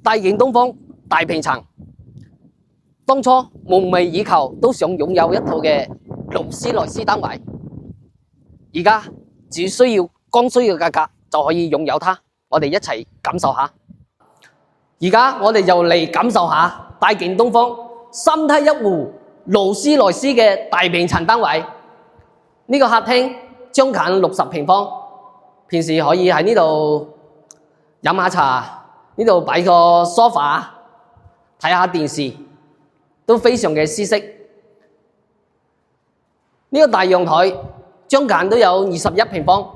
大件東方大平層，當初夢寐以求都想擁有一套嘅勞斯萊斯單位，而家只需要剛需嘅價格就可以擁有它。我哋一齊感受下。而家我哋就嚟感受下大件東方三梯一戶勞斯萊斯嘅大平層單位。呢個客廳將近60平方，平時可以喺呢度飲下茶，呢度擺個梳化睇下電視，都非常嘅舒適。呢個大陽台將近都有21平方，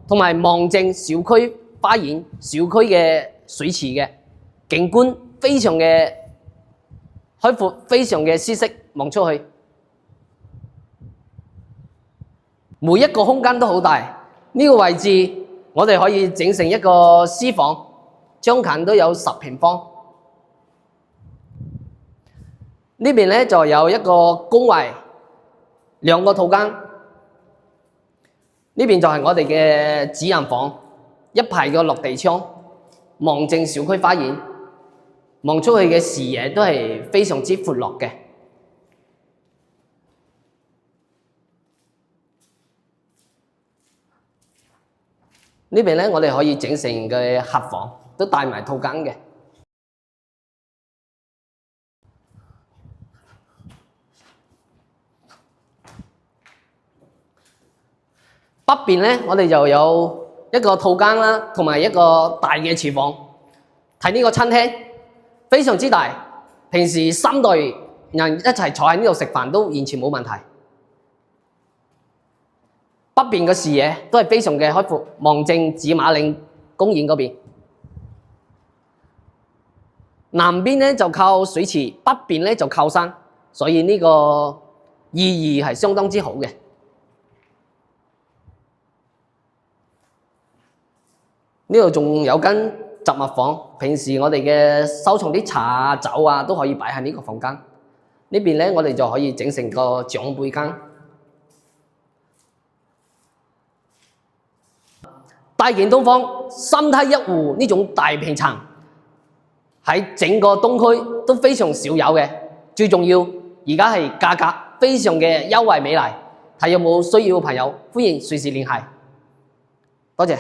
同埋望正小區花園、小區嘅水池嘅景觀，非常嘅開闊，非常嘅舒適，望出去每一個空間都好大。呢個位置我哋可以整成一個私房，將近都有10平方。呢邊咧就有一個公衛，2個套間。呢邊就係我哋嘅主人房，一排個落地窗，望正小區花園，望出去嘅視野都係非常之闊落嘅。呢邊咧，我哋可以整成嘅客房，都帶埋套間嘅。北邊咧，我哋就有一個套間啦，同埋一個大嘅廚房。睇呢個餐廳非常之大，平時3代人一齊坐喺呢度食飯都完全冇問題。北邊嘅視野都係非常嘅開闊，望正紫馬嶺公園嗰邊。南邊咧就靠水池，北邊咧就靠山，所以呢個意義係相當之好嘅。呢度仲有間雜物房，平時我哋嘅收藏啲茶啊、酒啊都可以擺喺呢個房間。呢邊咧我哋就可以整成個長輩間。大件東方3梯一戶呢種大平層喺整個東區都非常少有嘅，最重要而家係價格非常嘅優惠美麗，睇有冇需要嘅朋友歡迎隨時聯繫，多謝。